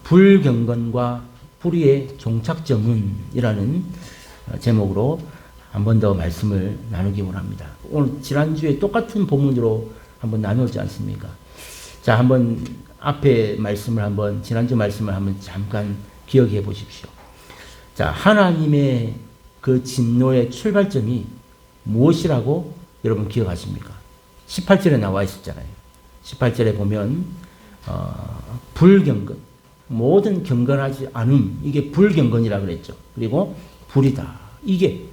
불경건과 불의의 종착점은 이라는 제목으로 한 번 더 말씀을 나누기 원합니다. 오늘 지난주에 똑같은 본문으로 한번 나누었지 않습니까? 자, 한번 앞에 말씀을 한번 지난주 말씀을 한번 잠깐 기억해 보십시오. 자, 하나님의 그 진노의 출발점이 무엇이라고 여러분 기억하십니까? 18절에 나와 있었잖아요. 18절에 보면 불경건, 모든 경건하지 않음, 이게 불경건이라고 그랬죠. 그리고 불이다. 이게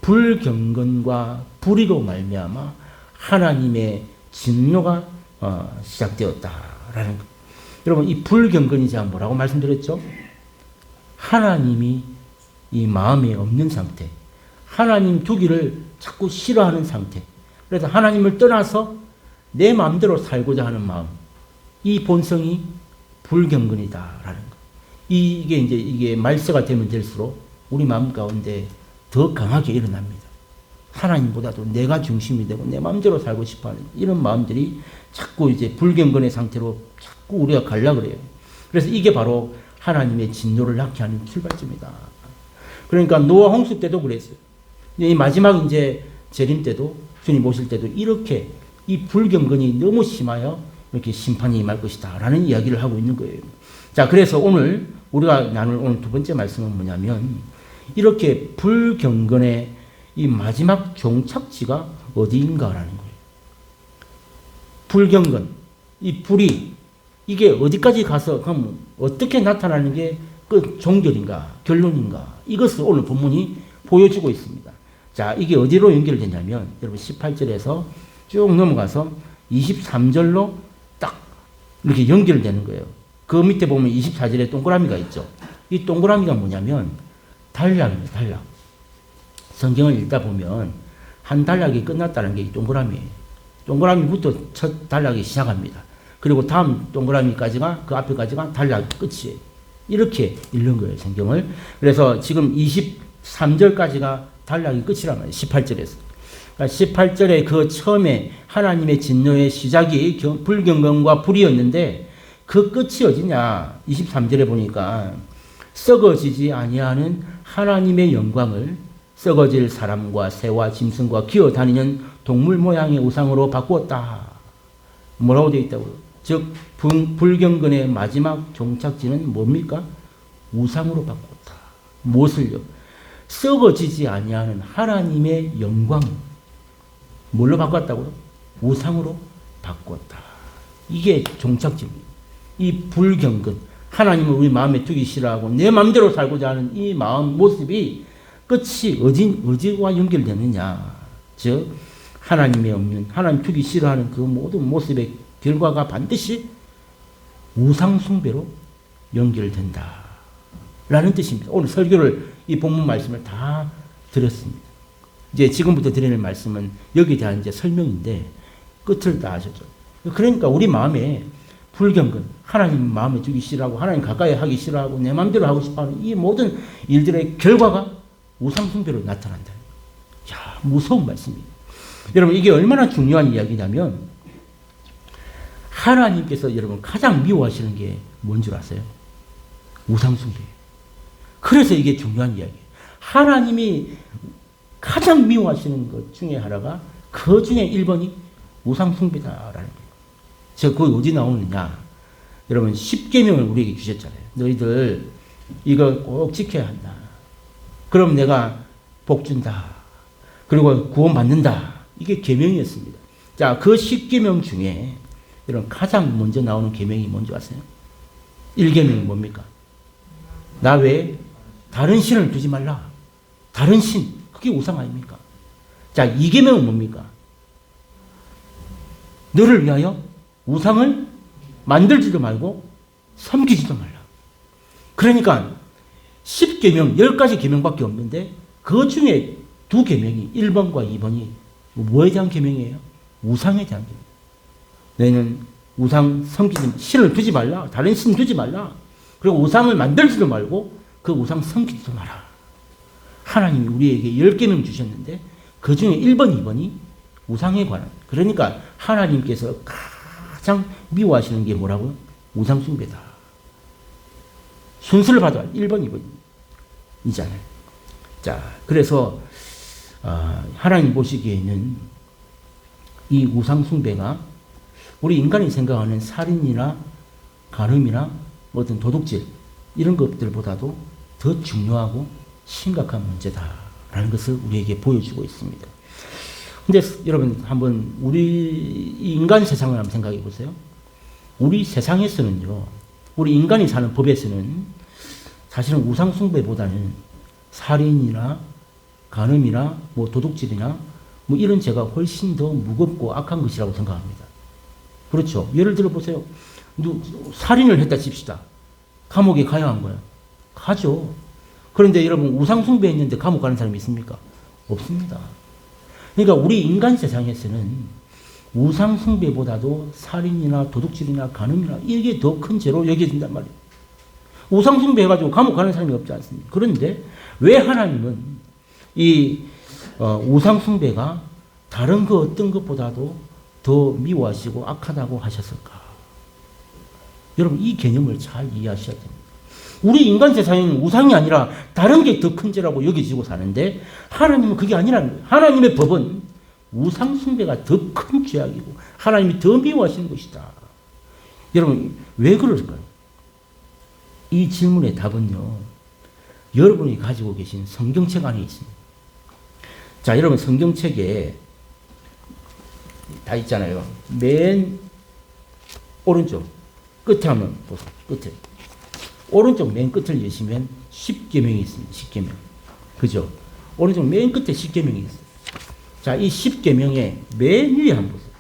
불경건과 불의로 말미암아 하나님의 진노가 시작되었다라는 것. 여러분, 이 불경건이 제가 뭐라고 말씀드렸죠? 하나님이 이 마음에 없는 상태, 하나님 두기를 자꾸 싫어하는 상태, 그래서 하나님을 떠나서 내 마음대로 살고자 하는 마음, 이 본성이 불경건이다라는 것. 이게 말세가 되면 될수록 우리 마음 가운데 더 강하게 일어납니다. 하나님보다도 내가 중심이 되고 내 마음대로 살고 싶어하는 이런 마음들이 자꾸 이제 불경건의 상태로 자꾸 우리가 가려고 그래요. 그래서 이게 바로 하나님의 진노를 낳게 하는 출발점이다. 그러니까 노아 홍수 때도 그랬어요. 이 마지막 이제 재림 때도 주님 오실 때도 이렇게 이 불경건이 너무 심하여 이렇게 심판이 임할 것이다 라는 이야기를 하고 있는 거예요. 자, 그래서 오늘 우리가 나눌 오늘 두 번째 말씀은 뭐냐면 이렇게 불경건의 이 마지막 종착지가 어디인가라는 거예요. 불경건, 이 불이 이게 어디까지 가서 그럼 어떻게 나타나는 게 그 종결인가 결론인가 이것을 오늘 본문이 보여주고 있습니다. 자, 이게 어디로 연결되냐면 여러분 18절에서 쭉 넘어가서 23절로 딱 이렇게 연결되는 거예요. 그 밑에 보면 24절에 동그라미가 있죠. 이 동그라미가 뭐냐면 단락입니다. 단락. 성경을 읽다 보면 한 단락이 끝났다는 게 이 동그라미예요. 동그라미부터 첫 단락이 시작합니다. 그리고 다음 동그라미까지가 그 앞에까지가 단락 끝이에요. 이렇게 읽는 거예요, 성경을. 그래서 지금 23절까지가 단락이 끝이란 말이에요. 18절에서. 그러니까 18절에 그 처음에 하나님의 진노의 시작이 불경건과 불이었는데 그 끝이 어디냐? 23절에 보니까 썩어지지 아니하는 하나님의 영광을 썩어질 사람과 새와 짐승과 기어다니는 동물 모양의 우상으로 바꾸었다. 뭐라고 되어 있다고요? 즉 불경건의 마지막 종착지는 뭡니까? 우상으로 바꾸었다. 무엇을요? 썩어지지 아니하는 하나님의 영광 뭘로 바꿨다고요? 우상으로 바꾸었다. 이게 종착지입니다. 이 불경건, 하나님을 우리 마음에 두기 싫어하고 내 마음대로 살고자 하는 이 마음 모습이 끝이 어디와 연결되느냐? 즉 하나님의 없는, 하나님 두기 싫어하는 그 모든 모습의 결과가 반드시 우상 숭배로 연결된다 라는 뜻입니다. 오늘 설교를 이 본문 말씀을 다 드렸습니다. 이제 지금부터 드리는 말씀은 여기에 대한 이제 설명인데 끝을 다 하셨죠. 그러니까 우리 마음에 불경건, 하나님 마음에 두기 싫어하고 하나님 가까이 하기 싫어하고 내 마음대로 하고 싶어하는 이 모든 일들의 결과가 우상 숭배로 나타난다. 야, 무서운 말씀입니다. 여러분, 이게 얼마나 중요한 이야기냐면 하나님께서 여러분 가장 미워하시는 게 뭔 줄 아세요? 우상 숭배. 그래서 이게 중요한 이야기예요. 하나님이 가장 미워하시는 것 중에 하나가 그 중에 1번이 우상 숭배다라는 거예요. 저 그거 어디 나오느냐? 여러분 10계명을 우리에게 주셨잖아요. 너희들 이거 꼭 지켜야 한다. 그럼 내가 복 준다. 그리고 구원 받는다. 이게 계명이었습니다. 자, 그 10계명 중에 여러분 가장 먼저 나오는 계명이 뭔지 아세요? 1계명이 뭡니까? 나 외에 다른 신을 두지 말라. 다른 신, 그게 우상 아닙니까? 자, 2계명은 뭡니까? 너를 위하여 우상을 만들지도 말고 섬기지도 말라. 그러니까 10계명, 10가지 계명밖에 없는데 그 중에 2계명이 1번과 2번이 뭐에 대한 계명이에요? 우상에 대한 계명. 너희는 우상 섬기지, 신을 두지 말라. 다른 신 두지 말라. 그리고 우상을 만들지도 말고 그 우상 섬기지도 마라. 하나님이 우리에게 10계명 주셨는데 그 중에 1번, 2번이 우상에 관한. 그러니까 하나님께서 가장 미워하시는 게 뭐라고요? 우상 숭배다. 순서를 봐도 1번, 2번이잖아요. 자, 그래서 하나님 보시기에는 이 우상숭배가 우리 인간이 생각하는 살인이나 간음이나 어떤 도둑질 이런 것들보다도 더 중요하고 심각한 문제다라는 것을 우리에게 보여주고 있습니다. 근데 여러분 한번 우리 인간 세상을 한번 생각해 보세요. 우리 세상에서는요, 우리 인간이 사는 법에서는 사실은 우상숭배보다는 살인이나 간음이나 뭐 도둑질이나 뭐 이런 죄가 훨씬 더 무겁고 악한 것이라고 생각합니다. 그렇죠. 예를 들어 보세요. 살인을 했다 칩시다. 감옥에 가야 한 거예요. 가죠. 그런데 여러분 우상숭배 했는데 감옥 가는 사람이 있습니까? 없습니다. 그러니까 우리 인간 세상에서는 우상숭배보다도 살인이나 도둑질이나 간음이나 이게 더 큰 죄로 여겨진단 말이에요. 우상숭배 해가지고 감옥 가는 사람이 없지 않습니까? 그런데 왜 하나님은 이 우상숭배가 다른 그 어떤 것보다도 더 미워하시고 악하다고 하셨을까? 여러분 이 개념을 잘 이해하셔야 됩니다. 우리 인간 세상에는 우상이 아니라 다른 게 더 큰 죄라고 여겨지고 사는데 하나님은 그게 아니라는 거예요. 하나님의 법은 우상숭배가 더 큰 죄악이고 하나님이 더 미워하시는 것이다. 여러분 왜 그럴까요? 이 질문의 답은요, 여러분이 가지고 계신 성경책 안에 있습니다. 자, 여러분 성경책에 다 있잖아요. 맨 오른쪽 끝에 한번 보세요. 끝에 오른쪽 맨 끝을 여시면 10계명이 있습니다. 10계명. 그죠? 오른쪽 맨 끝에 10계명이 있어요. 자, 이 10계명의 맨 위에 한번 보세요.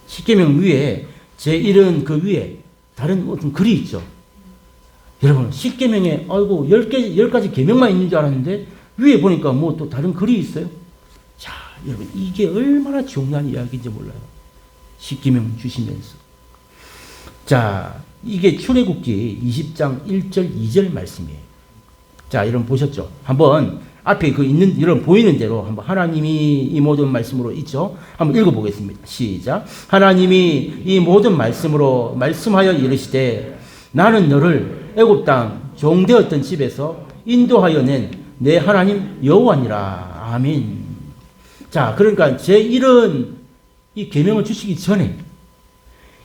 10계명 위에 제1은 그 위에 다른 어떤 글이 있죠. 여러분 10계명에 아이고 10가지 계명만 있는 줄 알았는데 위에 보니까 뭐 또 다른 글이 있어요. 자, 여러분 이게 얼마나 중요한 이야기인지 몰라요. 10계명 주시면서. 자, 이게 출애굽기 20장 1절 2절 말씀이에요. 자, 여러분 보셨죠? 한번 앞에 그 있는 여러분 보이는 대로 한번 하나님이 이 모든 말씀으로 있죠. 한번 읽어보겠습니다. 시작. 하나님이 이 모든 말씀으로 말씀하여 이르시되 나는 너를 애굽 땅 종되었던 집에서 인도하여 낸 내 하나님 여호와니라. 아멘. 자, 그러니까 제1은 이 계명을 주시기 전에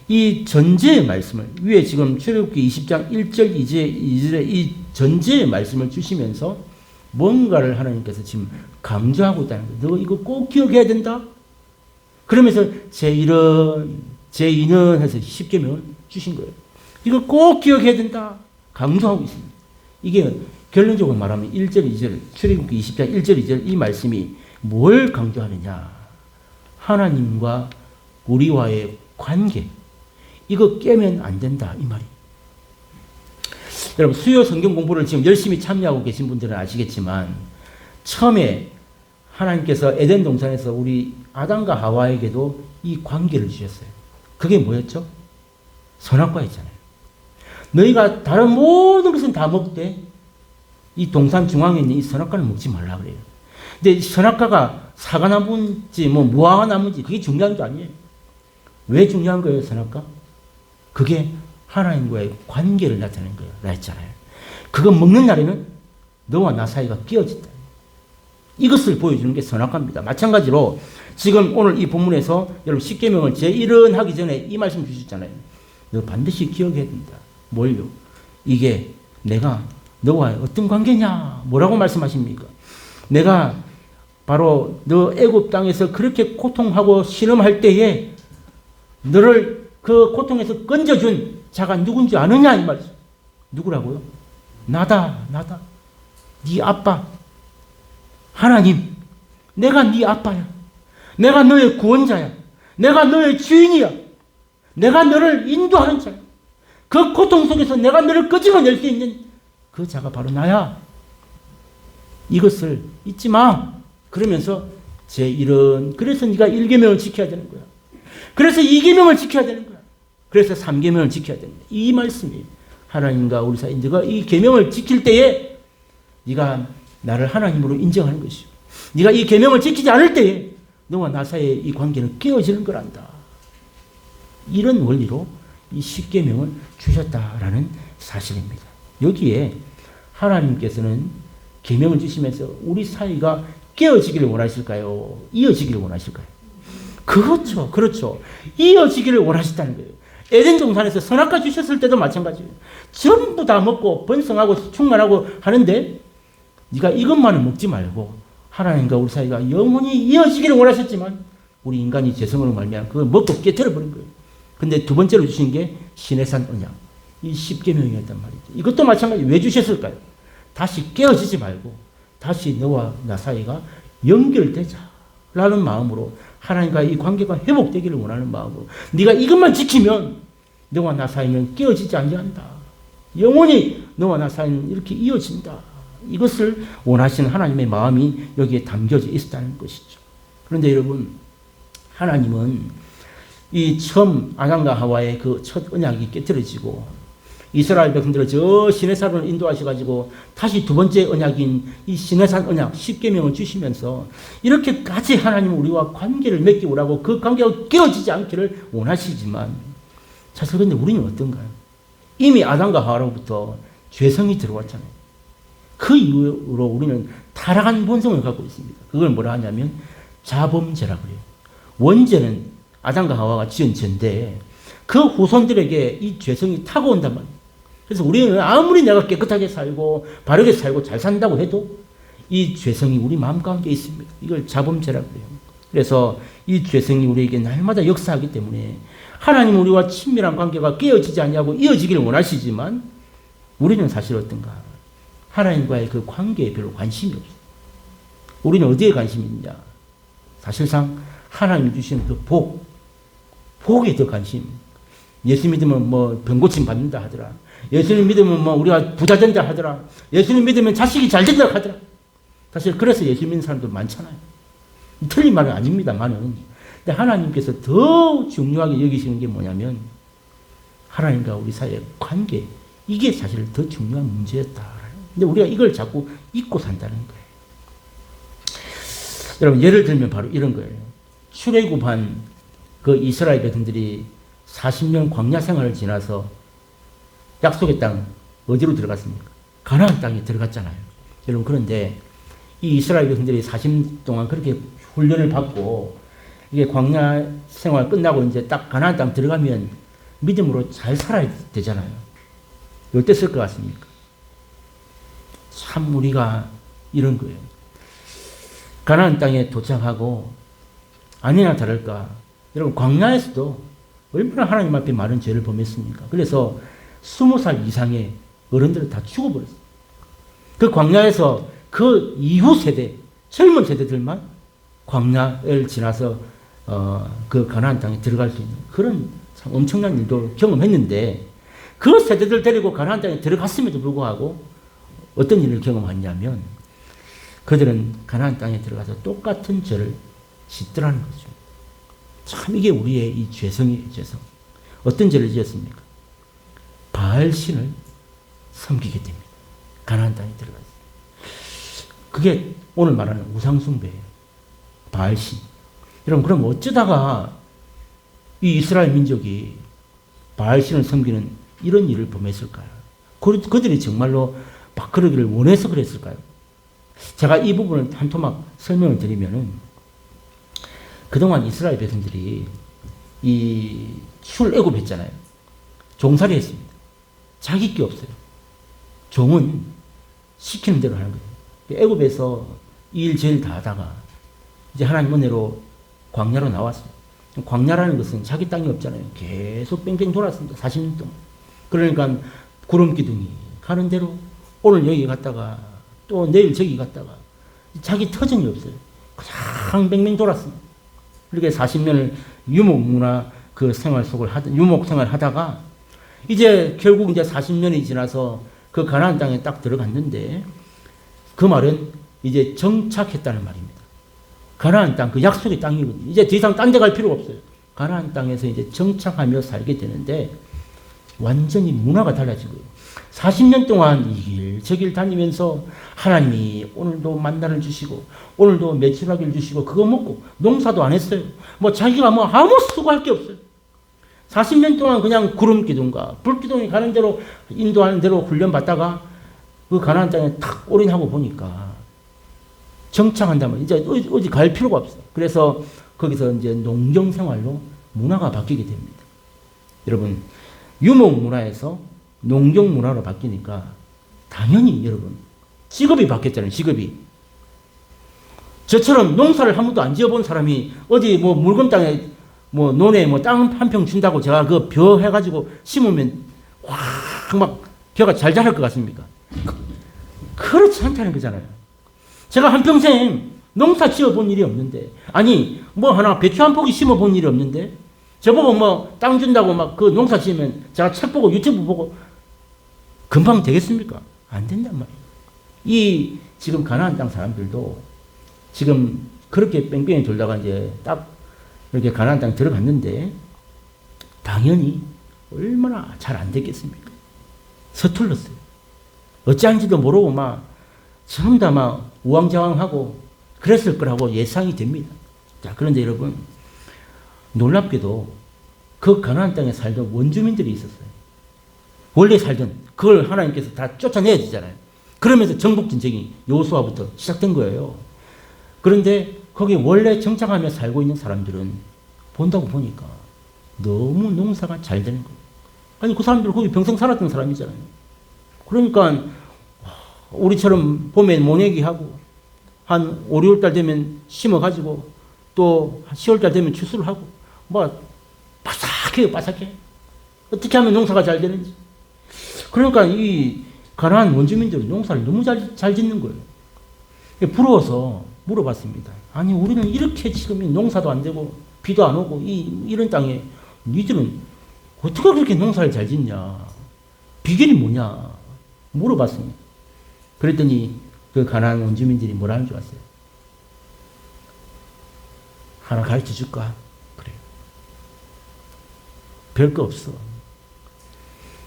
이 전제의 말씀을 위에 지금 출애굽기 20장 1절 2절의 이 전제의 말씀을 주시면서 뭔가를 하나님께서 지금 강조하고 있다는 거예요. 너 이거 꼭 기억해야 된다. 그러면서 제1은 제2는 해서 10계명을 주신 거예요. 이거 꼭 기억해야 된다. 강조하고 있습니다. 이게 결론적으로 말하면 1절 2절 출애굽기 20장 1절 2절 이 말씀이 뭘 강조하느냐. 하나님과 우리와의 관계. 이거 깨면 안 된다. 이 말이. 여러분 수요 성경 공부를 지금 열심히 참여하고 계신 분들은 아시겠지만 처음에 하나님께서 에덴 동산에서 우리 아담과 하와에게도 이 관계를 주셨어요. 그게 뭐였죠? 선악과였잖아요. 너희가 다른 모든 것은 다 먹되 이 동산 중앙에 있는 이 선악과를 먹지 말라 그래요. 근데 선악과가 사과나무인지 뭐 무화과나무인지 그게 중요한 게 아니에요. 왜 중요한 거예요, 선악과? 그게 하나님과의 관계를 나타내는 거예요. 라 했잖아요. 그거 먹는 날에는 너와 나 사이가 끼어진다. 이것을 보여주는 게 선악과입니다. 마찬가지로 지금 오늘 이 본문에서 여러분 10계명을 제1은 하기 전에 이 말씀 주셨잖아요. 너 반드시 기억해야 된다. 뭘요? 이게 내가 너와의 어떤 관계냐? 뭐라고 말씀하십니까? 내가 바로 너 애굽 땅에서 그렇게 고통하고 신음할 때에 너를 그 고통에서 건져준 자가 누군지 아느냐 이 말이죠. 누구라고요? 나다. 네 아빠 하나님. 내가 네 아빠야. 내가 너의 구원자야. 내가 너의 주인이야. 내가 너를 인도하는 자야. 그 고통 속에서 내가 너를 끄집어낼 수 있는 그 자가 바로 나야. 이것을 잊지 마. 그러면서 제1은 그래서 네가 1계명을 지켜야 되는 거야. 그래서 2계명을 지켜야 되는 거야. 그래서 3계명을 지켜야 됩니다. 이 말씀이 하나님과 우리 사이 네가 이 계명을 지킬 때에 네가 나를 하나님으로 인정하는 것이요. 네가 이 계명을 지키지 않을 때에 너와 나 사이의 이 관계는 깨어지는 거란다. 이런 원리로 이 십계명을 주셨다라는 사실입니다. 여기에 하나님께서는 계명을 주시면서 우리 사이가 깨어지기를 원하실까요? 이어지기를 원하실까요? 그렇죠. 그렇죠. 이어지기를 원하셨다는 거예요. 에덴 동산에서 선악과 주셨을 때도 마찬가지예요. 전부 다 먹고 번성하고 충만하고 하는데 네가 이것만은 먹지 말고 하나님과 우리 사이가 영원히 이어지기를 원하셨지만 우리 인간이 죄성으로 말미암아 그걸 먹고 깨트려버린 거예요. 근데 두 번째로 주신 게 시내산 언약. 이 십계명이었단 말이죠. 이것도 마찬가지예요. 왜 주셨을까요? 다시 깨어지지 말고 다시 너와 나 사이가 연결되자라는 마음으로 하나님과 이 관계가 회복되기를 원하는 마음으로 네가 이것만 지키면 너와 나 사이는 깨어지지 아니한다. 영원히 너와 나 사이는 이렇게 이어진다. 이것을 원하시는 하나님의 마음이 여기에 담겨져 있었다는 것이죠. 그런데 여러분, 하나님은 이 처음 아담과 하와의 그 첫 언약이 깨트려지고 이스라엘 백성들을 저 시내산으로 인도하셔가지고 다시 두 번째 언약인 이 시내산 언약 십계명을 주시면서 이렇게까지 하나님은 우리와 관계를 맺기 원하고 그 관계가 깨어지지 않기를 원하시지만 사실 근데 우리는 어떤가요? 이미 아담과 하와로부터 죄성이 들어왔잖아요. 그 이후로 우리는 타락한 본성을 갖고 있습니다. 그걸 뭐라 하냐면 자범죄라고 해요. 원죄는 아담과 하와가 지은 죄인데 그 후손들에게 이 죄성이 타고 온단 말이에요. 그래서 우리는 아무리 내가 깨끗하게 살고 바르게 살고 잘 산다고 해도 이 죄성이 우리 마음 가운데 있습니다. 이걸 자범죄라고 해요. 그래서 이 죄성이 우리에게 날마다 역사하기 때문에 하나님 우리와 친밀한 관계가 깨어지지 않냐고 이어지기를 원하시지만 우리는 사실 어떤가? 하나님과의 그 관계에 별로 관심이 없어요. 우리는 어디에 관심이 있냐? 사실상 하나님 주시는 그 복에 더 관심. 예수 믿으면 뭐 병고침 받는다 하더라. 예수님 믿으면 뭐 우리가 부자 된다 하더라. 예수님 믿으면 자식이 잘 된다 하더라. 사실 그래서 예수 믿는 사람도 많잖아요. 틀린 말은 아닙니다만은. 근데 하나님께서 더 중요하게 여기시는 게 뭐냐면 하나님과 우리 사이의 관계. 이게 사실 더 중요한 문제였다. 근데 우리가 이걸 자꾸 잊고 산다는 거예요. 여러분 예를 들면 바로 이런 거예요. 출애굽한 그 이스라엘 백성들이 40년 광야 생활을 지나서 약속의 땅 어디로 들어갔습니까? 가나안 땅에 들어갔잖아요. 여러분 그런데 이 이스라엘 백성들이 40년 동안 그렇게 훈련을 받고 이게 광야 생활 끝나고 이제 딱 가나안 땅 들어가면 믿음으로 잘 살아야 되잖아요. 어땠을 것 같습니까? 참 우리가 이런 거예요. 가나안 땅에 도착하고 아니나 다를까 여러분 광야에서도 얼마나 하나님 앞에 많은 죄를 범했습니까? 그래서 20살 이상의 어른들을 다 죽어버렸어요. 그 광야에서 그 이후 세대, 젊은 세대들만 광야를 지나서 그 가나안 땅에 들어갈 수 있는 그런 참 엄청난 일도 경험했는데 그 세대들 데리고 가나안 땅에 들어갔음에도 불구하고 어떤 일을 경험했냐면 그들은 가나안 땅에 들어가서 똑같은 죄를 짓더라는 거죠. 참 이게 우리의 이 죄성이에요. 죄성. 어떤 죄를 지었습니까? 바알신을 섬기게 됩니다. 가나안 땅에 들어가서. 그게 오늘 말하는 우상숭배예요. 바알신. 여러분 그럼 어쩌다가 이 이스라엘 민족이 바알신을 섬기는 이런 일을 범했을까요? 그들이 정말로 막 그러기를 원해서 그랬을까요? 제가 이 부분을 한 토막 설명을 드리면은 그동안 이스라엘 백성들이 이 출애굽했잖아요. 종살이 했습니다. 자기 게 없어요. 종은 시키는 대로 하는 거예요. 애굽에서 이 일 저 일 다 하다가 이제 하나님 은혜로 광야로 나왔어요. 광야라는 것은 자기 땅이 없잖아요. 계속 뺑뺑 돌았습니다. 40년 동안. 그러니까 구름 기둥이 가는 대로 오늘 여기 갔다가 또 내일 저기 갔다가 자기 터전이 없어요. 그냥 뺑뺑 돌았습니다. 그렇게 40년을 유목문화 그 생활 속을 유목 생활을 하다가 이제 결국 이제 40년이 지나서 그 가나안 땅에 딱 들어갔는데 그 말은 이제 정착했다는 말입니다. 가나안 땅, 그 약속의 땅이거든요. 이제 더 이상 딴 데 갈 필요가 없어요. 가나안 땅에서 이제 정착하며 살게 되는데 완전히 문화가 달라진 거예요. 40년 동안 이 길, 저 길 다니면서 하나님이 오늘도 만나를 주시고 오늘도 메추라기를 주시고 그거 먹고 농사도 안 했어요. 뭐 자기가 뭐 아무 수고할 게 없어요. 40년 동안 그냥 구름 기둥과 불 기둥이 가는 대로 인도하는 대로 훈련 받다가 그 가나안 땅에 탁 올인하고 보니까 정착한다면 이제 어디 갈 필요가 없어. 그래서 거기서 이제 농경 생활로 문화가 바뀌게 됩니다. 여러분, 유목 문화에서 농경 문화로 바뀌니까 당연히 여러분 직업이 바뀌었잖아요. 직업이. 저처럼 농사를 한 번도 안 지어본 사람이 어디 뭐 물건 땅에 뭐 논에 뭐 땅 한 평 준다고 제가 그 벼 해가지고 심으면 확막 벼가 잘 자랄 것 같습니까? 그렇지 않다는 거잖아요. 제가 한평생 농사 지어본 일이 없는데, 아니 뭐 하나 배추 한 포기 심어본 일이 없는데 저보고 뭐 땅 준다고 막 그 농사 지으면 제가 책 보고 유튜브 보고 금방 되겠습니까? 안 된단 말이에요. 이 지금 가나안 땅 사람들도 지금 그렇게 뺑뺑이 돌다가 이제 딱 이렇게 가나안 땅 들어갔는데 당연히 얼마나 잘 안 됐겠습니까? 서툴렀어요. 어찌한지도 모르고 막 전부 다 막 우왕좌왕하고 그랬을 거라고 예상이 됩니다. 자, 그런데 여러분 놀랍게도 그 가나안 땅에 살던 원주민들이 있었어요. 원래 살던 그걸 하나님께서 다 쫓아내야 되잖아요. 그러면서 정복전쟁이 여호수아부터 시작된 거예요. 그런데 거기 원래 정착하며 살고 있는 사람들은 본다고 보니까 너무 농사가 잘 되는 거예요. 아니 그 사람들 거기 평생 살았던 사람이잖아요. 그러니까 우리처럼 봄에 모내기 하고 한 5, 6월 되면 심어가지고 또 10월 되면 추수를 하고 뭐 바삭해요. 바삭해. 어떻게 하면 농사가 잘 되는지. 그러니까 이 가나안 원주민들은 농사를 너무 잘 짓는 거예요. 부러워서 물어봤습니다. 아니 우리는 이렇게 지금 농사도 안 되고 비도 안 오고 이런 땅에 니들은 어떻게 그렇게 농사를 잘 짓냐. 비결이 뭐냐 물어봤습니다. 그랬더니 그 가나안 원주민들이 뭐라는 줄 아세요? 하나 가르쳐 줄까? 그래요. 별거 없어.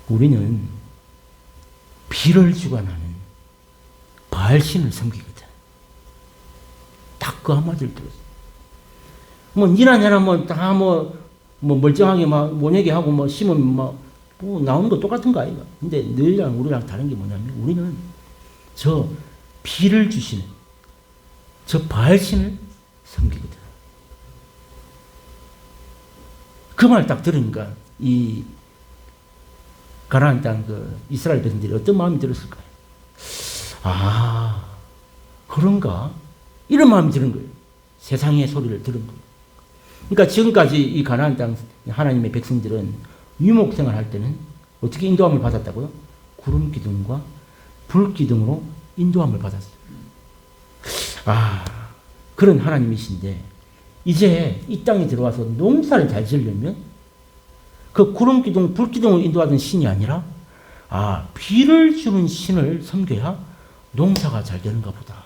우리는 비를 주관하는 바알신을 섬기거든. 딱 그 한마디를 들었어. 뭐 니나 내나 뭐 다 뭐 멀쩡하게 막 모내게 하고 뭐 심으면 뭐 나오는 거 똑같은 거 아이가. 근데 너희랑 우리랑 다른 게 뭐냐면 우리는 저 비를 주시는 저 바알신을 섬기거든. 그 말 딱 들으니까 이 가나안 땅 그 이스라엘 백성들이 어떤 마음이 들었을까요? 아, 그런가? 이런 마음이 드는 거예요. 세상의 소리를 들은 거예요. 그러니까 지금까지 이 가나안 땅 하나님의 백성들은 유목 생활할 때는 어떻게 인도함을 받았다고요? 구름 기둥과 불 기둥으로 인도함을 받았어요. 아, 그런 하나님이신데 이제 이 땅에 들어와서 농사를 잘 지으려면 그 구름 기둥, 불 기둥을 인도하던 신이 아니라 비를 주는 신을 섬겨야 농사가 잘 되는가 보다.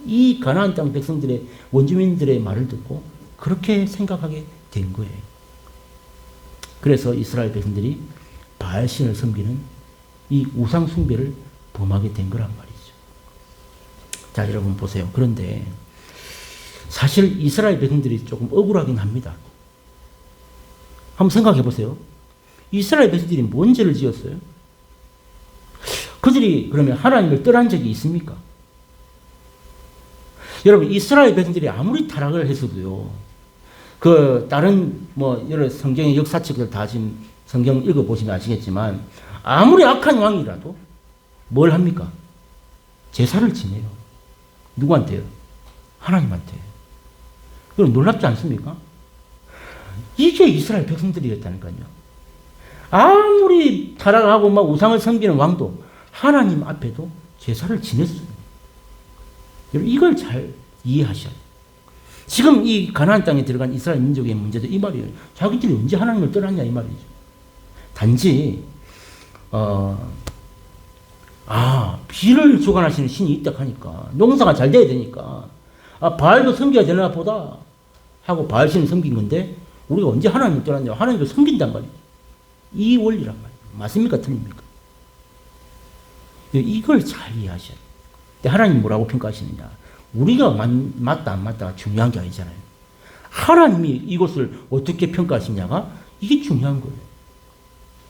이 가나안 땅 백성들의 원주민들의 말을 듣고 그렇게 생각하게 된 거예요. 그래서 이스라엘 백성들이 바알신을 섬기는 이 우상 숭배를 범하게 된 거란 말이죠. 자, 여러분 보세요. 그런데 사실 이스라엘 백성들이 조금 억울하긴 합니다. 한번 생각해 보세요. 이스라엘 백성들이 뭔 죄를 지었어요? 그들이 그러면 하나님을 떠난 적이 있습니까? 여러분 이스라엘 백성들이 아무리 타락을 했어도요. 그 다른 뭐 여러 성경의 역사책들 다 지금 성경 읽어보시면 아시겠지만 아무리 악한 왕이라도 뭘 합니까? 제사를 지내요. 누구한테요? 하나님한테. 그럼 놀랍지 않습니까? 이게 이스라엘 백성들이었다니까요. 아무리 타락하고 막 우상을 섬기는 왕도 하나님 앞에도 제사를 지냈어요. 여러분 이걸 잘 이해하셔야 돼요. 지금 이 가나안 땅에 들어간 이스라엘 민족의 문제도 이 말이에요. 자기들이 언제 하나님을 떠났냐 이 말이죠. 단지 비를 주관하시는 신이 있다 하니까 농사가 잘 돼야 되니까 바알도 섬겨야 되나 보다 하고 바알신을 섬긴 건데 우리가 언제 하나님을 떠났냐. 하나님을 섬긴단 말이에요. 이 원리란 말이에요. 맞습니까? 틀립니까? 이걸 잘 이해하셔야 돼요. 근데 하나님 뭐라고 평가하시느냐. 우리가 맞다 안 맞다가 중요한 게 아니잖아요. 하나님이 이것을 어떻게 평가하시냐가 이게 중요한 거예요.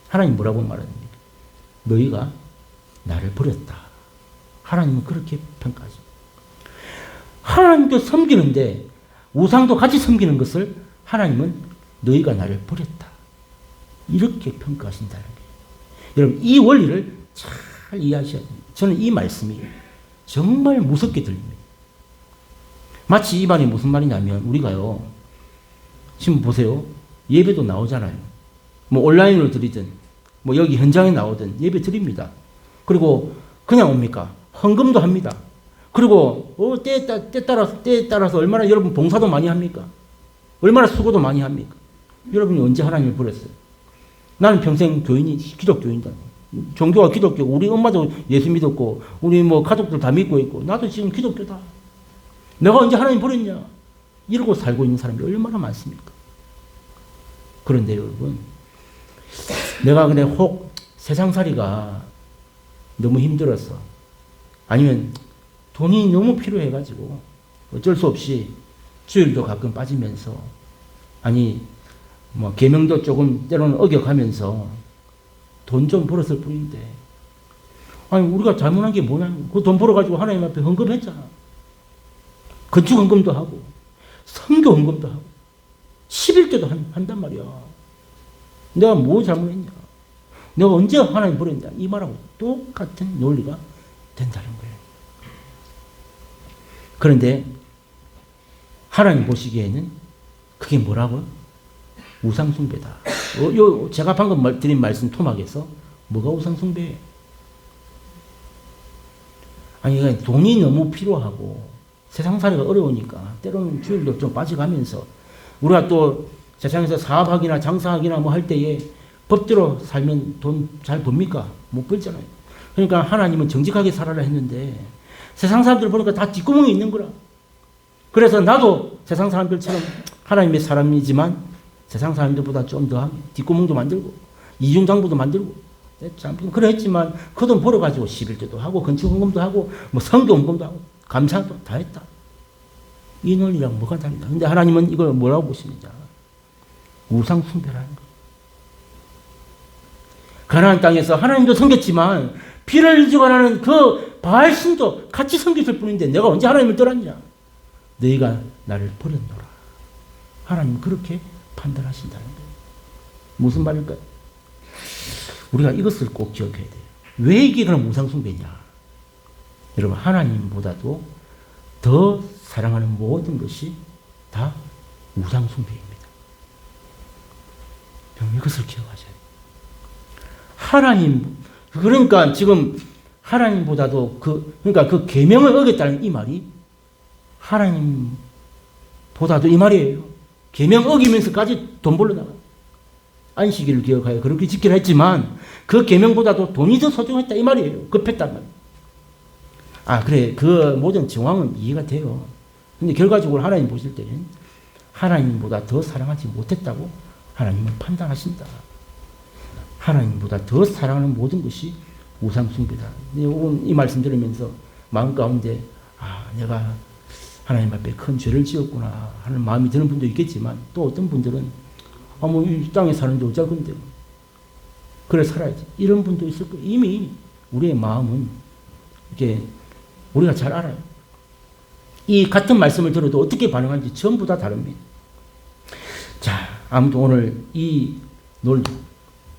하나님 뭐라고 말합니까? 너희가 나를 버렸다. 하나님은 그렇게 평가하십니다. 하나님도 섬기는데 우상도 같이 섬기는 것을 하나님은 너희가 나를 버렸다. 이렇게 평가하신다는 거예요. 여러분 이 원리를 잘 이해하셔야 됩니다. 저는 이 말씀이 정말 무섭게 들립니다. 마치 이 말이 무슨 말이냐면 우리가요. 지금 보세요. 예배도 나오잖아요. 뭐 온라인으로 드리든 뭐 여기 현장에 나오든 예배 드립니다. 그리고 그냥 옵니까? 헌금도 합니다. 그리고 때에 따라서 얼마나 여러분 봉사도 많이 합니까? 얼마나 수고도 많이 합니까? 여러분이 언제 하나님을 버렸어요? 나는 평생 기독교인이다. 종교가 기독교고 우리 엄마도 예수 믿었고 우리 뭐 가족들 다 믿고 있고 나도 지금 기독교다. 내가 언제 하나님 버렸냐? 이러고 살고 있는 사람이 얼마나 많습니까? 그런데 여러분 내가 근데 혹 세상살이가 너무 힘들었어. 아니면 돈이 너무 필요해가지고 어쩔 수 없이 주일도 가끔 빠지면서 아니 뭐 계명도 조금 때로는 어겨가면서 돈 좀 벌었을 뿐인데 아니 우리가 잘못한 게 뭐냐? 그 돈 벌어가지고 하나님 앞에 헌금했잖아. 건축 헌금도 하고 선교 헌금도 하고 11조도 한단 말이야. 내가 뭐 잘못했냐? 내가 언제 하나님 버렸냐? 이 말하고 똑같은 논리가 된다는 거예요. 그런데 하나님 보시기에는 그게 뭐라고요? 우상숭배다. 제가 방금 드린 말씀 토막에서 뭐가 우상숭배예요? 아니 그러니까 돈이 너무 필요하고 세상살이가 어려우니까 때로는 주일도 좀 빠져가면서 우리가 또 세상에서 사업하기나 장사하기나 뭐 할 때에 법대로 살면 돈 잘 법니까? 못 벌잖아요. 그러니까 하나님은 정직하게 살아라 했는데 세상 사람들 보니까 다 뒷구멍이 있는 거라. 그래서 나도 세상 사람들처럼 하나님의 사람이지만 세상 사람들보다 좀 더 뒷구멍도 만들고 이중장부도 만들고 참 그래 했지만 그 돈 벌어가지고 11조도 하고 건축헌금도 하고 뭐 선교헌금도 하고 감사도 다 했다. 이 논리랑 뭐가 다른가? 근데 하나님은 이걸 뭐라고 보십니까? 우상숭배라는 거예요. 가나안 땅에서 하나님도 섬겼지만 비를 주관하는 그 바알신도 같이 섬겼을 뿐인데 내가 언제 하나님을 떠났냐? 너희가 나를 버렸노라. 하나님 그렇게 판단하신다는 거예요. 무슨 말일까요? 우리가 이것을 꼭 기억해야 돼요. 왜 이게 그럼 우상숭배냐? 여러분 하나님보다도 더 사랑하는 모든 것이 다 우상숭배입니다. 여러분 이것을 기억하셔야 돼요. 하나님 그러니까 지금 하나님보다도 그러니까 그 계명을 어겼다는 이 말이 하나님보다도 이 말이에요. 계명 어기면서까지 돈 벌러 나가. 안식일을 기억하여 그렇게 지키라 했지만 그 계명보다도 돈이 더 소중했다 이 말이에요. 급했단 말이에요. 아 그래 그 모든 정황은 이해가 돼요. 근데 결과적으로 하나님 보실 때는 하나님보다 더 사랑하지 못했다고 하나님은 판단하신다. 하나님보다 더 사랑하는 모든 것이 우상숭배다. 이 말씀 들으면서 마음 가운데 내가 하나님 앞에 큰 죄를 지었구나 하는 마음이 드는 분도 있겠지만 또 어떤 분들은 뭐 이 땅에 사는데 어쩔 건데 그래 살아야지 이런 분도 있을 거예요. 이미 우리의 마음은 이게 우리가 잘 알아요. 이 같은 말씀을 들어도 어떻게 반응하는지 전부 다 다릅니다. 자, 아무튼 오늘 이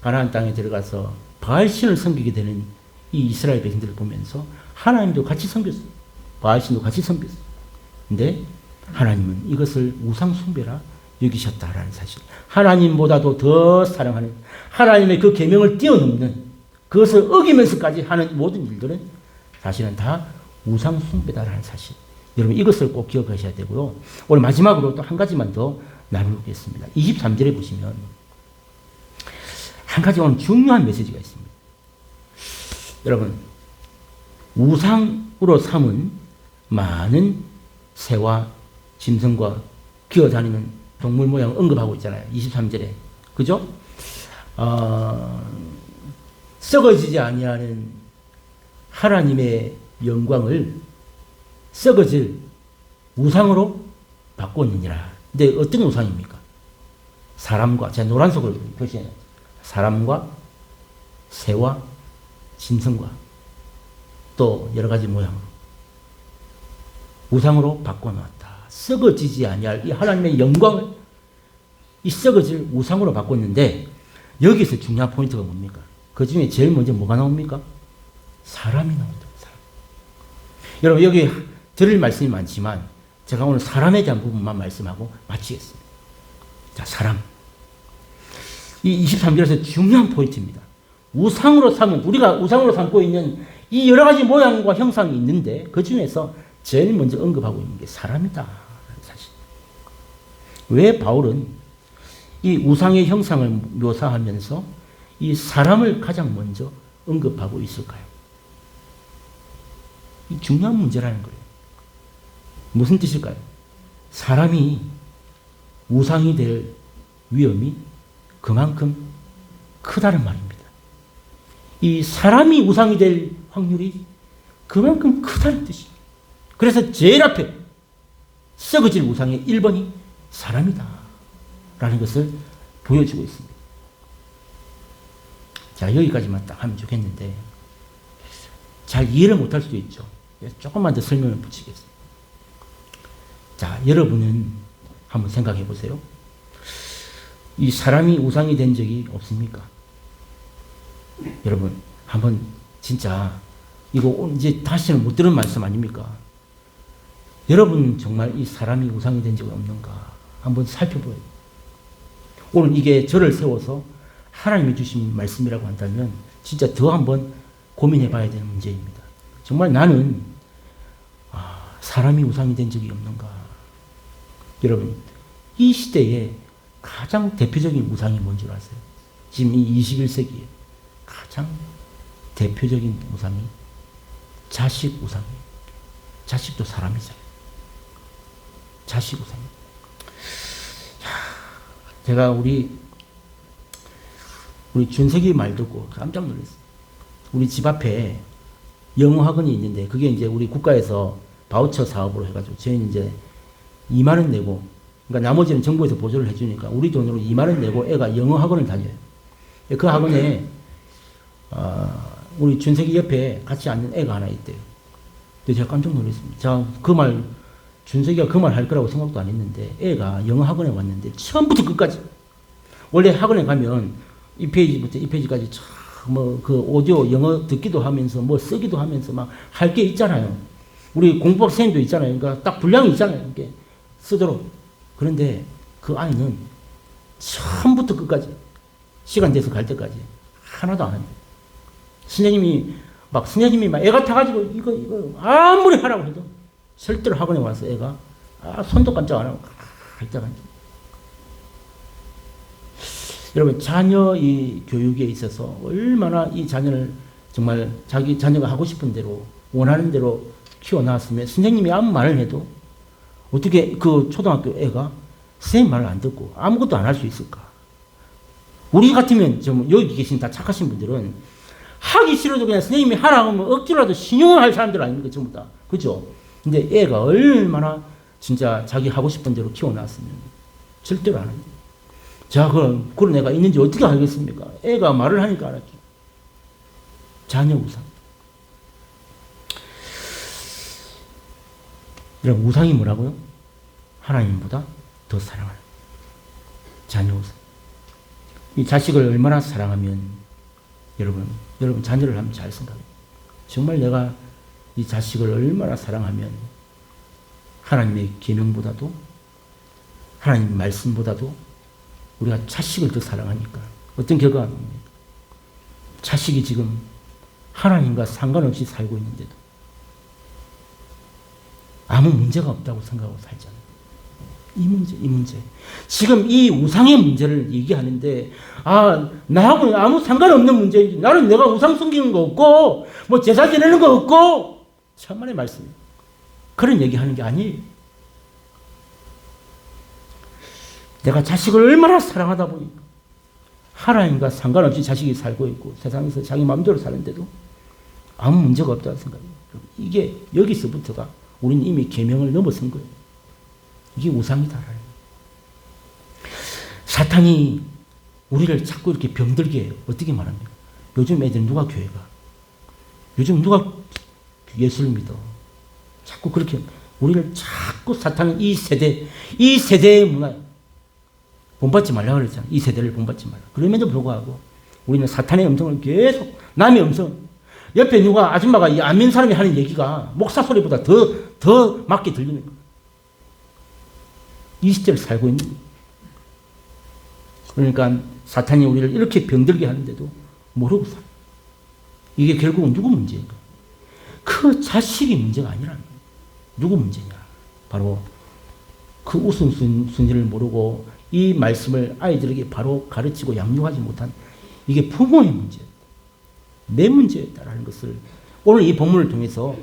가나안 땅에 들어가서 바알신을 섬기게 되는 이 이스라엘 백성들을 보면서 하나님도 같이 섬겼어요. 바알신도 같이 섬겼어요. 근데 하나님은 이것을 우상숭배라 여기셨다라는 사실. 하나님보다도 더 사랑하는 하나님의 그 계명을 뛰어넘는 그것을 어기면서까지 하는 모든 일들은 사실은 다 우상숭배다라는 사실. 여러분 이것을 꼭 기억하셔야 되고요. 오늘 마지막으로 또 한 가지만 더 나누겠습니다. 23절에 보시면 한 가지 오늘 중요한 메시지가 있습니다. 여러분 우상으로 삼은 많은 새와 짐승과 기어다니는 동물 모양을 언급하고 있잖아요. 23절에. 그죠? 썩어지지 아니하는 하나님의 영광을 썩어질 우상으로 바꾸었느니라. 근데 어떤 우상입니까? 사람과, 제가 노란색으로 표시해요. 사람과 새와 짐승과 또 여러 가지 모양으로 우상으로 바꿔놨다. 썩어지지 아니할 이 하나님의 영광을 이 썩어질 우상으로 바꿨는데 여기서 중요한 포인트가 뭡니까? 그 중에 제일 먼저 뭐가 나옵니까? 사람이 나옵니다. 사람. 여러분 여기 드릴 말씀이 많지만 제가 오늘 사람에 대한 부분만 말씀하고 마치겠습니다. 자, 사람. 이 23절에서 중요한 포인트입니다. 우상으로 삼은, 우리가 우상으로 삼고 있는 이 여러 가지 모양과 형상이 있는데 그 중에서 제일 먼저 언급하고 있는 게 사람이다. 사실. 왜 바울은 이 우상의 형상을 묘사하면서 이 사람을 가장 먼저 언급하고 있을까요? 이 중요한 문제라는 거예요. 무슨 뜻일까요? 사람이 우상이 될 위험이 그만큼 크다는 말입니다. 이 사람이 우상이 될 확률이 그만큼 크다는 뜻입니다. 그래서 제일 앞에 썩어질 우상의 1번이 사람이다 라는 것을 보여주고 있습니다. 자, 여기까지만 딱 하면 좋겠는데 잘 이해를 못할 수도 있죠. 조금만 더 설명을 붙이겠습니다. 자, 여러분은 한번 생각해 보세요. 이 사람이 우상이 된 적이 없습니까? 여러분, 한번 진짜 이거 이제 다시는 못 들은 말씀 아닙니까? 여러분 정말 이 사람이 우상이 된 적이 없는가? 한번 살펴봐요. 오늘 이게 저를 세워서 하나님이 주신 말씀이라고 한다면 진짜 더 한번 고민해 봐야 되는 문제입니다. 정말 나는 사람이 우상이 된 적이 없는가? 여러분, 이 시대에 가장 대표적인 우상이 뭔 줄 아세요? 지금 이 21세기에 가장 대표적인 우상이 자식 우상이에요. 자식도 사람이잖아요. 자식 우상. 제가 우리 준석이 말 듣고 깜짝 놀랐어요. 우리 집 앞에 영어 학원이 있는데 그게 이제 우리 국가에서 바우처 사업으로 해가지고 저희는 이제 2만 원 내고, 그러니까 나머지는 정부에서 보조를 해주니까 우리 돈으로 2만 원 내고 애가 영어 학원을 다녀요. 그 학원에 우리 준석이 옆에 같이 앉는 애가 하나 있대요. 근데 제가 깜짝 놀랐습니다. 제가 그 말, 준석이가 그 말 할 거라고 생각도 안 했는데 애가 영어 학원에 왔는데 처음부터 끝까지, 원래 학원에 가면 이 페이지부터 이 페이지까지 그 오디오 영어 듣기도 하면서 뭐 쓰기도 하면서 막 할 게 있잖아요. 우리 공부학 선생님도 있잖아요. 그러니까 딱 분량이 있잖아요. 이렇게 쓰도록. 그런데 그 아이는 처음부터 끝까지 시간 돼서 갈 때까지 하나도 안 합니다. 선생님이 막 애가 타가지고 이거 아무리 하라고 해도 절대로 학원에 와서 애가 손도 깜짝 안 하고 갈짝 앉아. 여러분, 자녀 이 교육에 있어서 얼마나 이 자녀를 정말 자기 자녀가 하고 싶은 대로 원하는 대로 키워놨으면 선생님이 아무 말을 해도 어떻게 그 초등학교 애가 선생님 말을 안 듣고 아무것도 안 할 수 있을까? 우리 같으면 좀 여기 계신 다 착하신 분들은 하기 싫어도 그냥 선생님이 하라고 하면 억지로라도 신용을 할 사람들 아닙니까? 전부 다. 그죠? 근데 애가 얼마나 진짜 자기 하고 싶은 대로 키워놨으면 절대로 안 합니다. 자, 그런 애가 있는지 어떻게 알겠습니까? 애가 말을 하니까 알았죠. 자녀 우상. 여러분, 우상이 뭐라고요? 하나님보다 더 사랑하는 자녀 우상. 이 자식을 얼마나 사랑하면 여러분 자녀를 한번 잘 생각해요. 정말 내가 이 자식을 얼마나 사랑하면 하나님의 계명보다도 하나님의 말씀보다도 우리가 자식을 더 사랑하니까 어떤 결과가 나옵니까? 자식이 지금 하나님과 상관없이 살고 있는데도 아무 문제가 없다고 생각하고 살잖아요. 이 문제. 지금 이 우상의 문제를 얘기하는데, 나하고는 아무 상관없는 문제인지, 나는 내가 우상 숨기는 거 없고, 뭐 제사 지내는 거 없고, 천만의 말씀이에요. 그런 얘기 하는 게 아니에요. 내가 자식을 얼마나 사랑하다 보니까, 하나님과 상관없이 자식이 살고 있고, 세상에서 자기 마음대로 사는데도 아무 문제가 없다고 생각해요. 이게 여기서부터가 우리는 이미 계명을 넘어선 거예요. 이게 우상이다. 사탄이 우리를 자꾸 이렇게 병들게 해요. 어떻게 말합니까? 요즘 애들 누가 교회 가? 요즘 누가 예수를 믿어? 자꾸 그렇게 우리를 자꾸 사탄은 이 세대의 문화 본받지 말라 그랬잖아. 이 세대를 본받지 말라. 그럼에도 불구하고 우리는 사탄의 음성을 계속 남의 음성 옆에 누가 아줌마가 이 안 믿는 사람이 하는 얘기가 목사 소리보다 더 맞게 들리는 거야. 이 시대를 살고 있는 거야. 그러니까 사탄이 우리를 이렇게 병들게 하는데도 모르고 살아. 이게 결국은 누구 문제인가? 그 자식이 문제가 아니라는 거예요. 누구 문제냐? 바로 그 우선순위를 모르고 이 말씀을 아이들에게 바로 가르치고 양육하지 못한 이게 부모의 문제였다. 내 문제였다라는 것을 오늘 이 본문을 통해서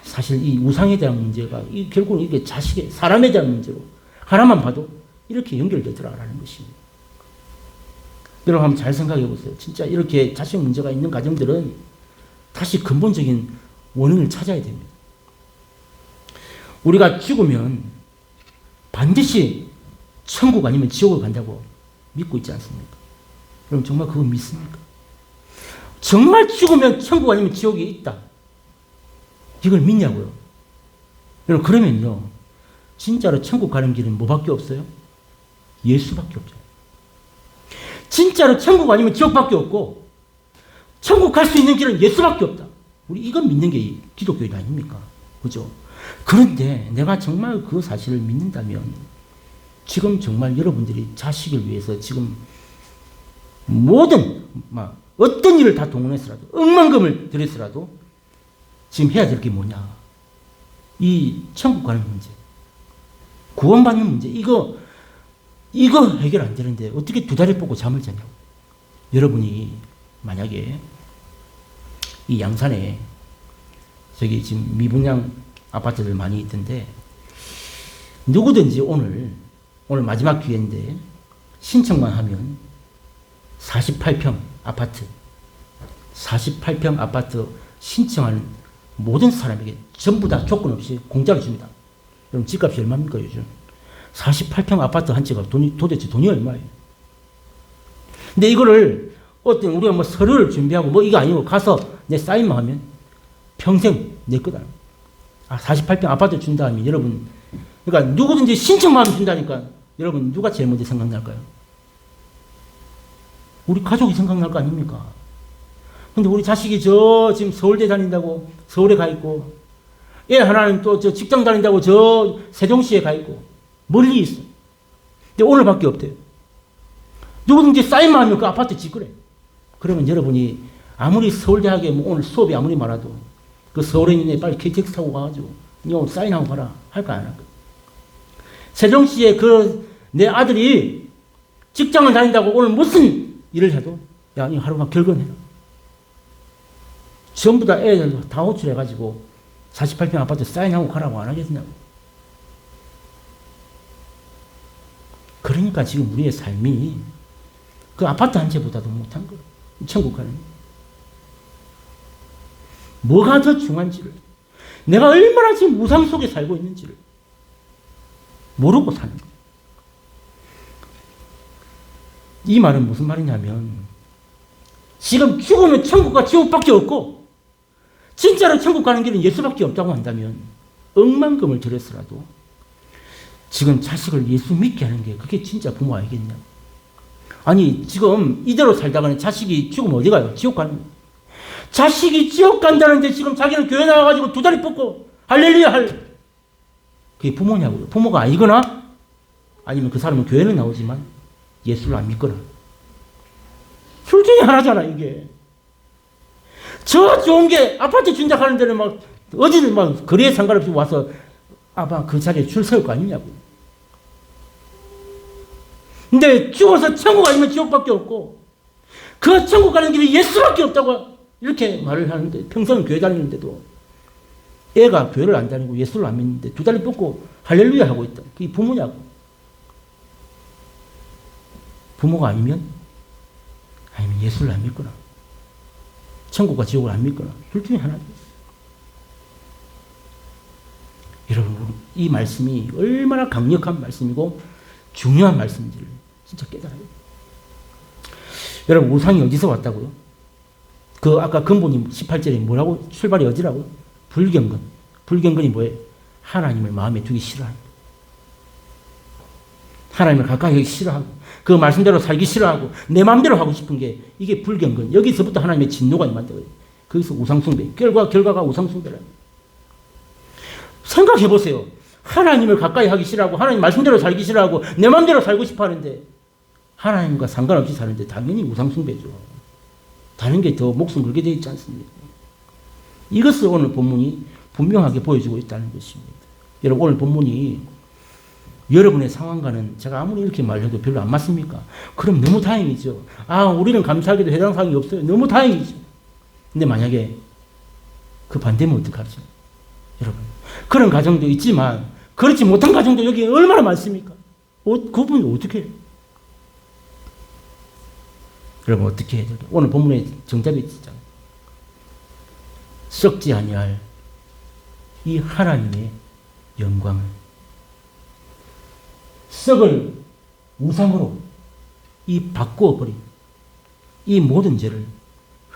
사실 이 우상에 대한 문제가 결국은 이게 자식의 사람에 대한 문제로 하나만 봐도 이렇게 연결되더라라는 것입니다. 여러분 한번 잘 생각해 보세요. 진짜 이렇게 자식 문제가 있는 가정들은 다시 근본적인 원인을 찾아야 됩니다. 우리가 죽으면 반드시 천국 아니면 지옥을 간다고 믿고 있지 않습니까? 여러분 정말 그거 믿습니까? 정말 죽으면 천국 아니면 지옥이 있다. 이걸 믿냐고요? 여러분 그러면요. 진짜로 천국 가는 길은 뭐밖에 없어요? 예수밖에 없죠. 진짜로 천국 아니면 지옥밖에 없고 천국 갈 수 있는 길은 예수밖에 없다. 우리 이건 믿는 게 기독교인 아닙니까? 그죠? 그런데 내가 정말 그 사실을 믿는다면 지금 정말 여러분들이 자식을 위해서 지금 모든 어떤 일을 다 동원해서라도 억만금을 들여서라도 지금 해야 될 게 뭐냐? 이 천국 가는 문제, 구원받는 문제 이거 해결 안 되는데 어떻게 두 다리 뻗고 잠을 자냐고. 여러분이 만약에 이 양산에 저기 지금 미분양 아파트들 많이 있던데 누구든지 오늘 마지막 기회인데 신청만 하면 48평 아파트 48평 아파트 신청하는 모든 사람에게 전부 다 조건 없이 공짜로 줍니다. 여러분 집값이 얼마입니까 요즘? 48평 아파트 한 채가 도대체 돈이 얼마예요? 근데 이거를 어떤 우리가 뭐 서류를 준비하고 뭐 이거 아니고 가서 내 사인만 하면 평생 내 거다. 48평 아파트 준다 하면 여러분 그러니까 누구든지 신청만 하면 준다니까 여러분 누가 제일 먼저 생각날까요? 우리 가족이 생각날 거 아닙니까? 근데 우리 자식이 지금 서울대 다닌다고 서울에 가 있고 얘 하나는 또 저 직장 다닌다고 저 세종시에 가 있고 멀리 있어. 근데 오늘밖에 없대요. 누구든지 사인만 하면 그 아파트 짓거래. 그러면 여러분이 아무리 서울대학에 뭐 오늘 수업이 아무리 많아도 그 서울에 있는 애 빨리 KTX 타고 가가지고 너 사인하고 가라 할까 안 할까? 세종시에 내 아들이 직장을 다닌다고 오늘 무슨 일을 해도 야 이 하루만 결근해라. 전부 다 애들 다 호출해가지고 48평 아파트 사인하고 가라고 안 하겠냐고. 그러니까 지금 우리의 삶이 그 아파트 한 채보다도 못한 거예요. 천국 가는 뭐가 더 중요한지를 내가 얼마나 지금 우상 속에 살고 있는지를 모르고 사는 거예요. 이 말은 무슨 말이냐면 지금 죽으면 천국과 지옥밖에 없고 진짜로 천국 가는 길은 예수밖에 없다고 한다면 억만금을 들여서라도 지금 자식을 예수 믿게 하는 게 그게 진짜 부모 아니겠냐. 아니 지금 이대로 살다가는 자식이 죽으면 어디 가요? 지옥 가는 거예요. 자식이 지옥 간다는데 지금 자기는 교회 나와가지고 두 다리 뻗고 할렐루야 그게 부모냐고요. 부모가 아니거나 아니면 그 사람은 교회는 나오지만 예수를 안 믿거나 둘 중에 하나잖아 이게. 저 좋은 게 아파트 준다 하는 데는 막 어디든 막 거리에 상관없이 와서 아마 그 자리에 줄 세울 거 아니냐고. 근데 죽어서 천국 아니면 지옥밖에 없고 그 천국 가는 길이 예수밖에 없다고 이렇게 말을 하는데 평생 교회 다니는데도 애가 교회를 안 다니고 예수를 안 믿는데 두 다리 뻗고 할렐루야 하고 있다. 그게 부모냐고. 부모가 아니면 예수를 안 믿거나 천국과 지옥을 안 믿거나 둘 중에 하나죠. 여러분 이 말씀이 얼마나 강력한 말씀이고 중요한 말씀인지를 진짜 깨달아요. 여러분, 우상이 어디서 왔다고요? 그 아까 근본이 18절에 뭐라고? 출발이 어디라고요? 불경건. 불경건이 뭐예요? 하나님을 마음에 두기 싫어하는 거예요. 하나님을 가까이 하기 싫어하고 그 말씀대로 살기 싫어하고 내 마음대로 하고 싶은 게 이게 불경건. 여기서부터 하나님의 진노가 임한다. 거기서 우상숭배. 결과가 우상숭배라는 거예요. 생각해 보세요. 하나님을 가까이 하기 싫어하고 하나님 말씀대로 살기 싫어하고 내 마음대로 살고 싶어 하는데 하나님과 상관없이 사는데 당연히 우상숭배죠. 다른 게 더 목숨 걸게 되어 있지 않습니까? 이것을 오늘 본문이 분명하게 보여주고 있다는 것입니다. 여러분, 오늘 본문이 여러분의 상황과는 제가 아무리 이렇게 말해도 별로 안 맞습니까? 그럼 너무 다행이죠. 우리는 감사하게도 해당 사항이 없어요. 너무 다행이죠. 근데 만약에 그 반대면 어떡하죠? 여러분, 그런 가정도 있지만 그렇지 못한 가정도 여기 얼마나 많습니까? 그분이 어떻게 해요? 여러분, 어떻게 해야 될까요? 오늘 본문에 정답이 있잖아요. 썩지 아니할 이 하나님의 영광을 썩을 우상으로 이 바꾸어버린 이 모든 죄를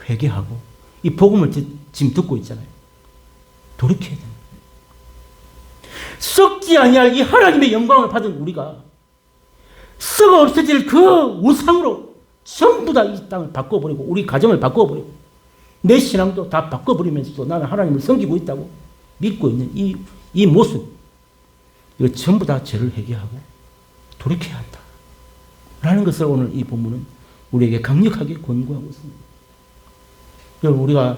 회개하고 이 복음을 지금 듣고 있잖아요. 돌이켜야 됩니다. 썩지 아니할 이 하나님의 영광을 받은 우리가 썩어 없어질 그 우상으로 전부 다 이 땅을 바꿔버리고 우리 가정을 바꿔버리고 내 신앙도 다 바꿔버리면서 나는 하나님을 섬기고 있다고 믿고 있는 이 모습, 이거 전부 다 죄를 회개하고 돌이켜야 한다 라는 것을 오늘 이 본문은 우리에게 강력하게 권고하고 있습니다. 여러분, 우리가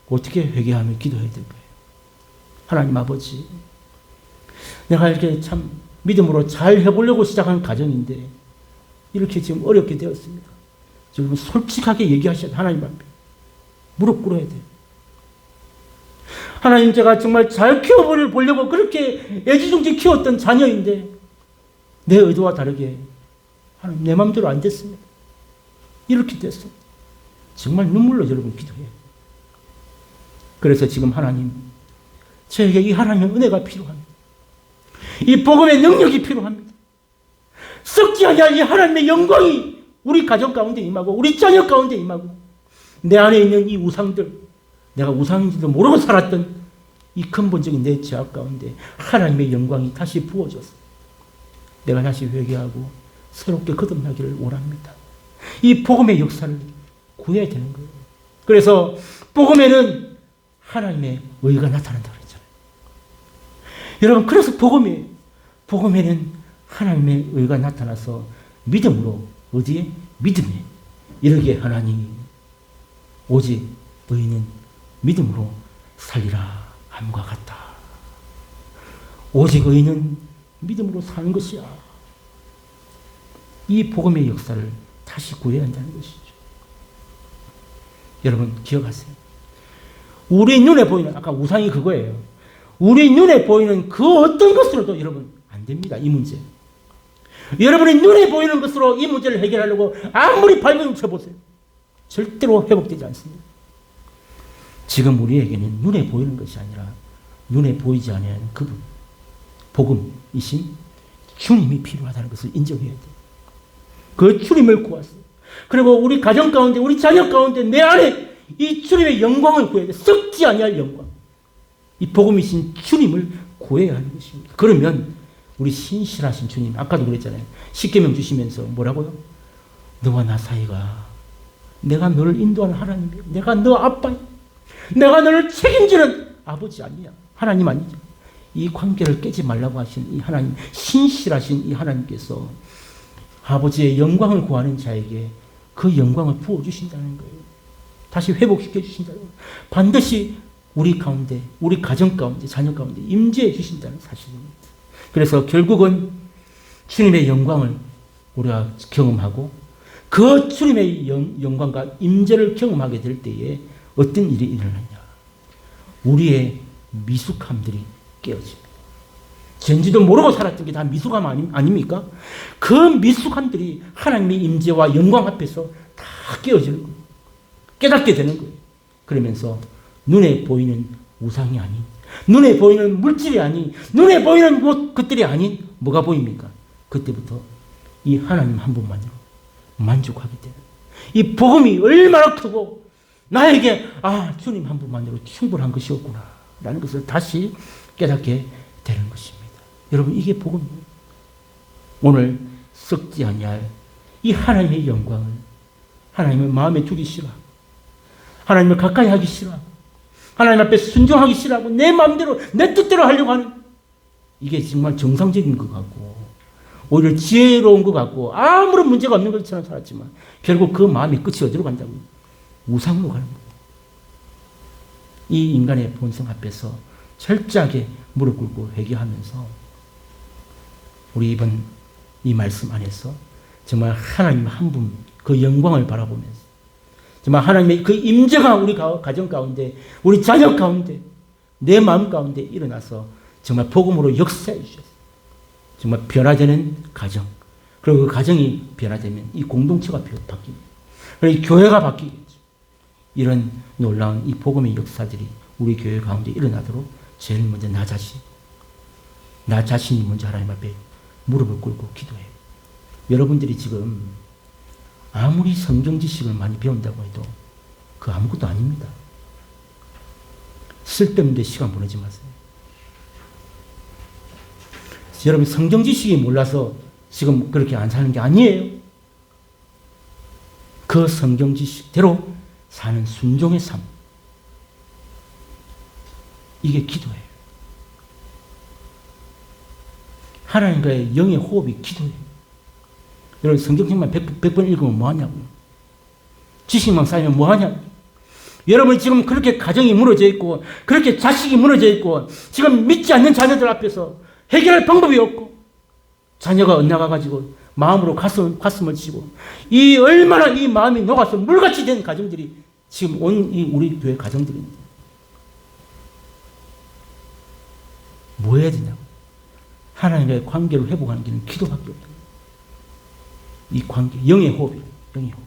어떻게 회개하며 기도해야 될까요? 하나님 아버지, 내가 이렇게 참 믿음으로 잘 해보려고 시작한 가정인데 이렇게 지금 어렵게 되었습니다. 지금 솔직하게 얘기하셔야 돼. 하나님 앞에 무릎 꿇어야 돼요. 하나님, 제가 정말 잘 키워보려고 그렇게 애지중지 키웠던 자녀인데 내 의도와 다르게 하나님 내 마음대로 안 됐습니다. 이렇게 됐어요. 정말 눈물로 여러분 기도해요. 그래서 지금 하나님, 저에게 이 하나님의 은혜가 필요합니다. 이 복음의 능력이 필요합니다. 썩지 아니할 이 하나님의 영광이 우리 가정 가운데 임하고 우리 자녀 가운데 임하고 내 안에 있는 이 우상들, 내가 우상인지도 모르고 살았던 이 근본적인 내 죄악 가운데 하나님의 영광이 다시 부어져서 내가 다시 회개하고 새롭게 거듭나기를 원합니다. 이 복음의 역사를 구해야 되는 거예요. 그래서 복음에는 하나님의 의가 나타난다 그랬잖아요. 여러분, 그래서 복음에는 하나님의 의가 나타나서 믿음으로, 어디에? 믿음에 이르게 하나님이 오직 너희는 믿음으로 살리라 함과 같다. 오직 의인은 믿음으로 사는 것이야. 이 복음의 역사를 다시 구해야 한다는 것이죠. 여러분, 기억하세요. 우리 눈에 보이는, 아까 우상이 그거예요. 우리 눈에 보이는 그 어떤 것으로도 여러분 안 됩니다. 이 문제. 여러분의 눈에 보이는 것으로 이 문제를 해결하려고 아무리 발버둥 쳐보세요. 절대로 회복되지 않습니다. 지금 우리에게는 눈에 보이는 것이 아니라 눈에 보이지 않는 그분, 복음이신 주님이 필요하다는 것을 인정해야 돼요. 그 주님을 구하세요. 그리고 우리 가정 가운데, 우리 자녀 가운데, 내 안에 이 주님의 영광을 구해야 돼요. 썩지 아니할 영광. 이 복음이신 주님을 구해야 하는 것입니다. 그러면 우리 신실하신 주님, 아까도 그랬잖아요. 십계명 주시면서 뭐라고요? 너와 나 사이가, 내가 너를 인도하는 하나님이야. 내가 너 아빠야. 내가 너를 책임지는 아버지 아니야. 하나님 아니죠. 이 관계를 깨지 말라고 하신 이 하나님, 신실하신 이 하나님께서 아버지의 영광을 구하는 자에게 그 영광을 부어주신다는 거예요. 다시 회복시켜 주신다는 거예요. 반드시 우리 가운데, 우리 가정 가운데, 자녀 가운데 임재해 주신다는 사실입니다. 그래서 결국은 주님의 영광을 우리가 경험하고 그 주님의 영광과 임재를 경험하게 될 때에 어떤 일이 일어나냐. 우리의 미숙함들이 깨어집니다. 전지도 모르고 살았던 게 다 미숙함 아닙니까? 그 미숙함들이 하나님의 임재와 영광 앞에서 다 깨어지는 거예요. 깨닫게 되는 거예요. 그러면서 눈에 보이는 우상이 아닌, 눈에 보이는 물질이 아닌, 눈에 보이는 것들이 아닌 뭐가 보입니까? 그때부터 이 하나님 한 분만으로 만족하게 되는, 이 복음이 얼마나 크고 나에게 주님 한 분만으로 충분한 것이었구나 라는 것을 다시 깨닫게 되는 것입니다. 여러분, 이게 복음입니다. 오늘 썩지 아니할 이 하나님의 영광을 하나님의 마음에 두기 싫어, 하나님을 가까이 하기 싫어, 하나님 앞에 순종하기 싫어하고 내 마음대로 내 뜻대로 하려고 하는, 이게 정말 정상적인 것 같고 오히려 지혜로운 것 같고 아무런 문제가 없는 것처럼 살았지만 결국 그 마음의 끝이 어디로 간다고요? 우상으로 가는 거예요. 이 인간의 본성 앞에서 철저하게 무릎 꿇고 회개하면서 우리 이번 이 말씀 안에서 정말 하나님 한 분 그 영광을 바라보면서 정말 하나님의 그 임재가 우리 가정 가운데, 우리 자녀 가운데, 내 마음 가운데 일어나서 정말 복음으로 역사해 주셨어요. 정말 변화되는 가정, 그리고 그 가정이 변화되면 이 공동체가 바뀝니다. 그리고 이 교회가 바뀌겠죠. 이런 놀라운 이 복음의 역사들이 우리 교회 가운데 일어나도록 제일 먼저 나 자신이 먼저 하나님 앞에 무릎을 꿇고 기도해요. 여러분들이 지금 아무리 성경 지식을 많이 배운다고 해도 그 아무것도 아닙니다. 쓸데없는 시간 보내지 마세요. 여러분, 성경 지식이 몰라서 지금 그렇게 안 사는 게 아니에요. 그 성경 지식대로 사는 순종의 삶, 이게 기도예요. 하나님과의 영의 호흡이 기도예요. 여러분, 성경책만 100번 읽으면 뭐하냐고요? 지식만 쌓이면 뭐하냐고요? 여러분, 지금 그렇게 가정이 무너져 있고 그렇게 자식이 무너져 있고 지금 믿지 않는 자녀들 앞에서 해결할 방법이 없고 자녀가 엇나가가지고 마음으로 가슴을 치고 이 얼마나 이 마음이 녹아서 물같이 된 가정들이 지금 온 이 우리 교회 가정들입니다. 뭐 해야 되냐고? 하나님과의 관계를 회복하는 길은 기도밖에 없다. 이 관계, 영의 호흡이에요. 영의 호흡.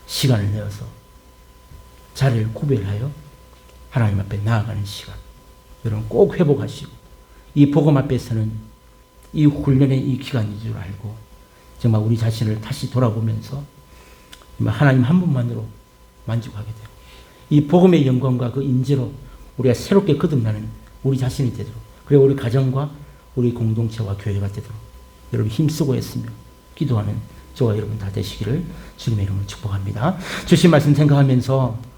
시간을 내어서 자리를 구별하여 하나님 앞에 나아가는 시간, 여러분 꼭 회복하시고, 이 복음 앞에서는 이 훈련의 이 기간인 줄 알고 정말 우리 자신을 다시 돌아보면서 하나님 한 분만으로 만족하게 되고 이 복음의 영광과 그 임재로 우리가 새롭게 거듭나는 우리 자신이 되도록, 그리고 우리 가정과 우리 공동체와 교회가 되도록 여러분 힘쓰고 했으며 기도하는 저와 여러분 다 되시기를 주님의 이름으로 축복합니다. 주신 말씀 생각하면서